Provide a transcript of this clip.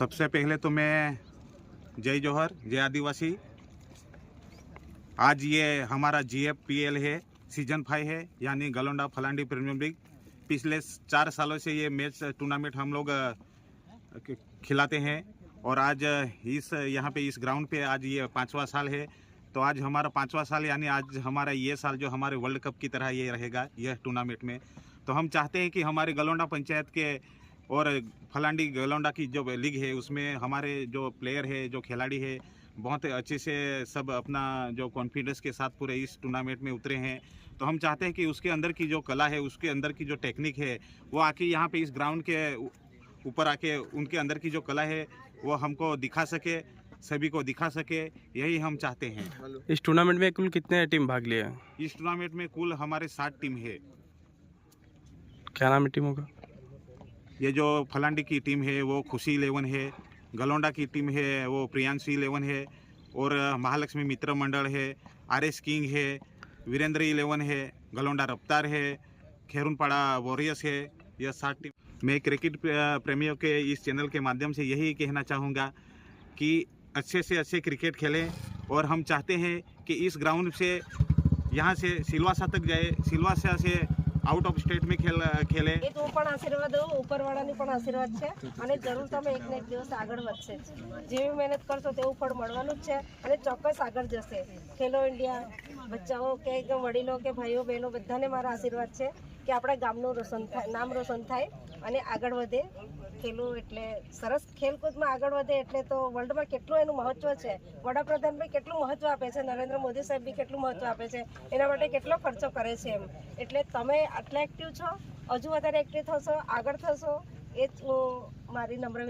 सबसे पहले तो मैं जय जौहर, जय आदिवासी। आज ये हमारा GFPL है, सीजन 5 है, यानी गलोंडा फलांडी प्रीमियर लीग। पिछले 4 सालों से ये मैच टूर्नामेंट हम लोग खिलाते हैं और आज यहाँ पे इस ग्राउंड पे आज ये 5वां साल है। तो आज हमारा 5वां साल, यानी आज हमारा ये साल जो हमारे वर्ल्ड कप की तरह ये रहेगा यह टूर्नामेंट में। तो हम चाहते हैं कि हमारे गलोंडा पंचायत के और फलांडी गलोंडा की जो लीग है उसमें हमारे जो प्लेयर है, जो खिलाड़ी है, बहुत अच्छे से सब अपना जो कॉन्फिडेंस के साथ पूरे इस टूर्नामेंट में उतरे हैं। तो हम चाहते हैं कि उसके अंदर की जो कला है, उसके अंदर की जो टेक्निक है, वो आके यहाँ पे इस ग्राउंड के ऊपर आके उनके अंदर की जो कला है वो हमको दिखा सके, सभी को दिखा सके, यही हम चाहते हैं। इस टूर्नामेंट में कुल कितने टीम भाग लिया? इस टूर्नामेंट में कुल हमारे 7 टीम है। क्या नाम है टीमों का? ये जो फलांडी की टीम है वो खुशी 11 है, गलोंडा की टीम है वो प्रियांशी 11 है, और महालक्ष्मी मित्र मंडल है, RS किंग है, वीरेंद्र 11 है, गलोंडा रफ्तार है, खेरुनपाड़ा वॉरियर्स है। यह 7 टीम। मैं क्रिकेट प्रेमियों के इस चैनल के माध्यम से यही कहना चाहूँगा कि अच्छे से अच्छे क्रिकेट खेलें, और हम चाहते हैं कि इस ग्राउंड से यहाँ से सिलवासा तक जाए, सिलवासा से आउट ऑफ स्टेट में खेले। એ તો પણ આશીર્વાદ ઉપરવાળાની પણ આશીર્વાદ છે અને જરૂર તમે એક ને એક દિવસ આગળ વધશે જેવી મહેનત કરશો તેવું ફળ મળવાનું જ છે અને ચોક્કસ આગળ જશે। ખેલો ઇન્ડિયા બચ્ચાઓ કે વડીલો કે ભાઈઓ બહેનો બધાને મારા આશીર્વાદ છે કે આપણા ગામનું રોશન થાય, નામ રોશન થાય અને આગળ વધે। ખેલો એટલે સરસ, ખેલકૂદમાં આગળ વધે એટલે તો વર્લ્ડમાં કેટલું એનું મહત્વ છે। વડાપ્રધાન બી કેટલું મહત્વ આપે છે, નરેન્દ્ર મોદી સાહેબ બી કેટલું મહત્વ આપે છે, એના માટે કેટલો ખર્ચો કરે છે એમ। એટલે તમે આટલા એક્ટિવ છો, હજુ વધારે એક્ટિવ થશો, આગળ થશો, એ જ હું મારી નમ્ર